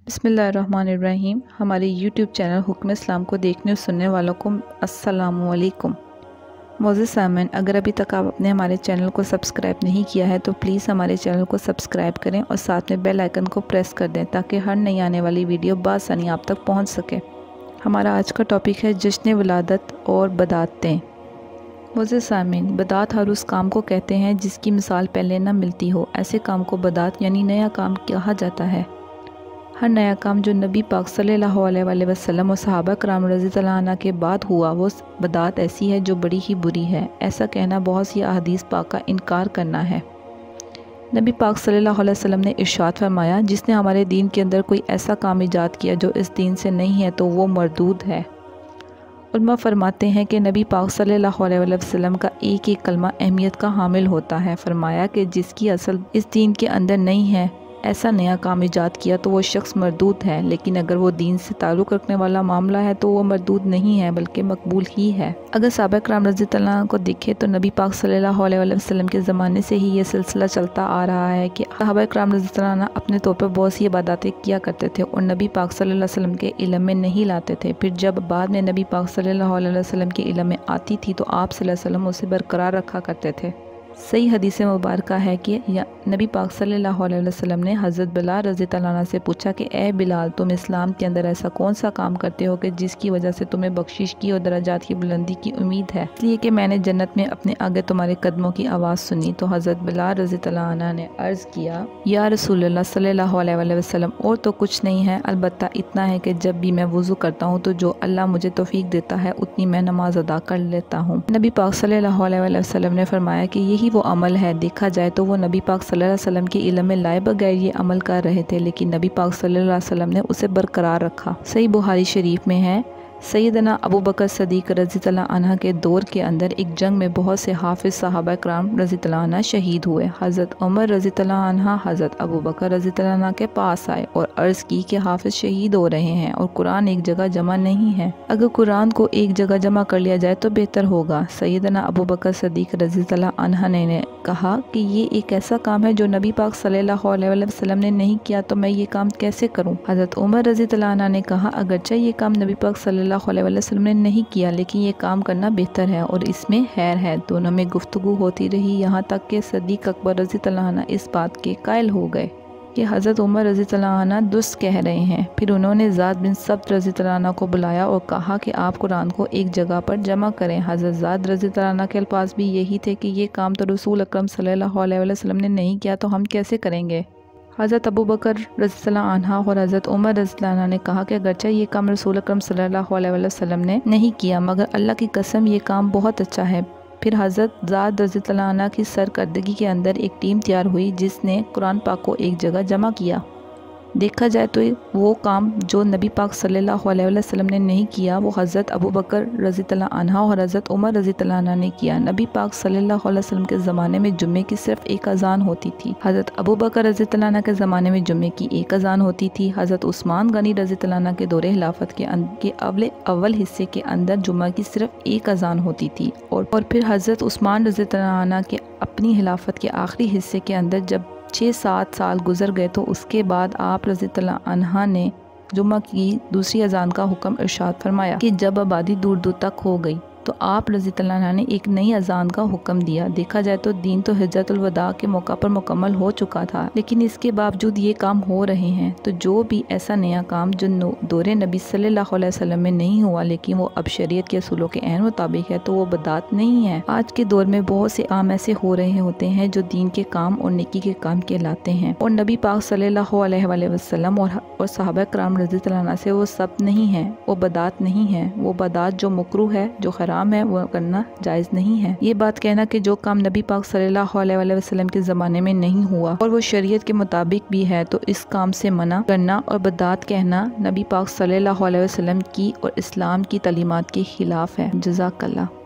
बिस्मिल्लाहिर्रहमानिर्रहीम। हमारे YouTube channel हुक्म इस्लाम को देखने और सुनने वालों को अस्सलामु अलैकुम। मोअज़्ज़िज़ सामिन, अगर अभी तक आप अपने हमारे चैनल को सब्सक्राइब नहीं किया है तो प्लीज़ हमारे चैनल को सब्सक्राइब करें और साथ में बेल आइकन को प्रेस कर दें ताकि हर नई आने वाली वीडियो बआसानी आप तक पहुँच सके। हमारा आज का टॉपिक है जश्न विलादत और बदातें। मोअज़्ज़िज़ सामिन, बदात हर उस काम को कहते हैं जिसकी मिसाल पहले न मिलती हो। ऐसे काम को बदात यानी नया काम कहा जाता है। हर नया काम जो नबी पाक सल्लल्लाहु अलैहि वसल्लम और सहाबा कराम रज़ियल्लाहु अन्हुम के बाद हुआ वो बदात ऐसी है जो बड़ी ही बुरी है। ऐसा कहना बहुत सी अहादीस पाक का इनकार करना है। नबी पाक सल्लल्लाहु अलैहि वसल्लम ने इरशाद फरमाया, जिसने हमारे दीन के अंदर कोई ऐसा काम ईजाद किया जो इस दीन से नहीं है तो वो मरदूद है। उलमा फरमाते हैं कि नबी पाक सल्लल्लाहु अलैहि वसल्लम का एक एक कलमा अहमियत का हामिल होता है। फरमाया कि जिसकी असल इस दीन के अंदर नहीं है ऐसा नया काम ईजाद किया तो वो शख्स मरदूद है, लेकिन अगर वो दीन से ताल्लुक़ रखने वाला मामला है तो वो मरदूद नहीं है बल्कि मकबूल ही है। अगर सहाबा कराम रज़ियल्लाहु अन्हुम को देखें तो नबी पाक सल्लल्लाहु अलैहि वसल्लम के ज़माने से ही ये सिलसिला चलता आ रहा है कि सहाबा कराम रज़ियल्लाहु अन्हुम अपने तौर पर बहुत सी इबादतें किया करते थे और नबी पाक सल्लल्लाहु अलैहि वसल्लम के इल्म में नहीं लाते थे। फिर जब बाद में नबी पाक सल्लल्लाहु अलैहि वसल्लम के इल्म में आती थी तो आप सल्लल्लाहु अलैहि वसल्लम उसे बरकरार रखा करते थे। सही हदीस मुबारक है कि नबी पाक सल्लल्लाहु अलैहि वसल्लम ने हज़रत बिलाल रज़ियल्लाहु अन्हु से पूछा कि ए बिलाल, तुम इस्लाम के अंदर ऐसा कौन सा काम करते हो कि जिसकी वजह से तुम्हें बख्शिश की और दराजात की बुलंदी की उम्मीद है? इसलिए कि मैंने जन्नत में अपने आगे तुम्हारे कदमों की आवाज़ सुनी। तो हज़रत बिलाल रज़ियल्लाहु अन्हु ने अर्ज़ किया, या रसूलल्लाह सल्लल्लाहु अलैहि वसल्लम, और तो कुछ नहीं है, अलबत्ता इतना है कि जब भी मैं वज़ू करता हूँ तो जो अल्लाह मुझे तौफीक देता है उतनी मैं नमाज अदा कर लेता हूँ। नबी पाक सल्लल्लाहु अलैहि वसल्लम ने फरमाया कि यही वो अमल है। देखा जाए तो वो नबी पाक सल्लल्लाहु अलैहि वसल्लम के इल्म में लाए बगैर ये अमल कर रहे थे, लेकिन नबी पाक सल्लल्लाहु अलैहि वसल्लम ने उसे बरकरार रखा। सही बुखारी शरीफ में है, सैयदना अबू बकर सदीक रज़ियल्लाहु अन्हु के दौर के अंदर एक जंग में बहुत से हाफिज सहाबा कराम रज़ियल्लाहु अन्हुम शहीद हुए। हज़रत उमर रज़ियल्लाहु अन्हु हज़रत अबू बकर रज़ियल्लाहु अन्हु के पास आए और अर्ज़ की कि हाफिज शहीद हो रहे हैं और कुरान एक जगह जमा नहीं है, अगर कुरान को एक जगह जमा कर लिया जाए तो बेहतर होगा। सैयदना अबू बकर सदीक रज़ियल्लाहु अन्हु ने कहा कि ये एक ऐसा काम है जो नबी पाक सल्लल्लाहु अलैहि वसल्लम ने नहीं किया, तो मैं ये काम कैसे करूं? हज़रत उमर रज़ियल्लाहु अन्हु ने कहा, अगरचे ये काम नबी पाक सल्लल्लाहु अलैहि वसल्लम ने नहीं किया, लेकिन ये काम करना बेहतर है और इसमें खैर है। दोनों में गुफ्तगू होती रही, यहाँ तक कि सदीक अकबर रज़ियल्लाहु अन्हु इस बात के कायल हो गए कि हज़रत उमर रज़ियल्लाहु अन्हु दुरुस्त कह रहे हैं। फिर उन्होंने ज़ाद बिन सब्त रज़ियल्लाहु अन्हु को बुलाया और कहा कि आप कुरान को एक जगह पर जमा करें। हज़रत ज़ाद रज़ियल्लाहु अन्हु के अल्फाज भी यही थे कि ये काम तो रसूल अकरम सल्लल्लाहु अलैहि वसल्लम ने नहीं किया, तो हम कैसे करेंगे? हज़रत अबू बकर रज़ियल्लाहु अन्हु और हज़रत उमर रज़ियल्लाहु अन्हु ने कहा कि अगरचे ये काम रसूल अकरम सल्लल्लाहु अलैहि वसल्लम ने नहीं किया, मगर अल्लाह की कसम ये काम बहुत अच्छा है। फिर हज़रत ज़ाद रज़ियल्लाहु अन्हु की सरकर्दगी के अंदर एक टीम तैयार हुई जिसने कुरान पाक को एक जगह जमा किया। देखा जाए तो वो काम जो नबी पाक सल्लल्लाहु अलैहि वसल्लम ने नहीं किया वो हज़रत अबू बकर रज़ियल्लाहु अन्हु और हज़रत उमर रज़ियल्लाहु अन्हु ने किया। नबी पाक सल्लल्लाहु अलैहि वसल्लम के ज़माने में जुम्मे की सिर्फ एक अजान होती थी। हज़रत अबू बकर रज़ियल्लाहु अन्हु के ज़माने में जुम्मे की एक अजान होती थी। हज़रत उस्मान गनी रज़ियल्लाहु अन्हु के दौरे खिलाफत के अव्वल हिस्से के अंदर जुम्मा की सिर्फ एक अजान होती थी और फिर हज़रत उस्मान रज़ियल्लाहु अन्हु के अपनी खिलाफत के आखिरी हिस्से के अंदर जब 6-7 साल गुजर गए तो उसके बाद आप रज़ियल्लाहु अन्हु ने जुम्मा की दूसरी अजान का हुक्म इरशाद फरमाया कि जब आबादी दूर दूर तक हो गई तो आप रज़ियल्लाहु अन्हु ने एक नई अजान का हुक्म दिया। देखा जाए तो दीन तो हिज्जतुल वदा के मौका पर मुकम्मल हो चुका था, लेकिन इसके बावजूद ये काम हो रहे हैं। तो जो भी ऐसा नया काम जो दौरे नबी सल्लल्लाहु अलैहि वसल्लम में नहीं हुआ लेकिन वो अब शरीयत के असूलों के ऐन मुताबिक है तो वो बदात नहीं है। आज के दौर में बहुत से काम ऐसे हो रहे होते हैं जो दीन के काम और नेकी के काम कहलाते हैं और नबी पाक सल्लल्लाहु अलैहि वसल्लम और सहाबा कराम रज़ियल्लाहु अन्हुम से वो सब नहीं है, वो बदात नहीं है। वो बदात जो मकरूह है, जो है वो करना जायज़ नहीं है। ये बात कहना कि जो काम नबी पाक सल्लल्लाहु अलैहि वसल्लम के ज़माने में नहीं हुआ और वो शरीयत के मुताबिक भी है तो इस काम से मना करना और बदात कहना नबी पाक सल्लल्लाहु अलैहि वसल्लम की और इस्लाम की तालीमात के खिलाफ है। जज़ाकल्लाह।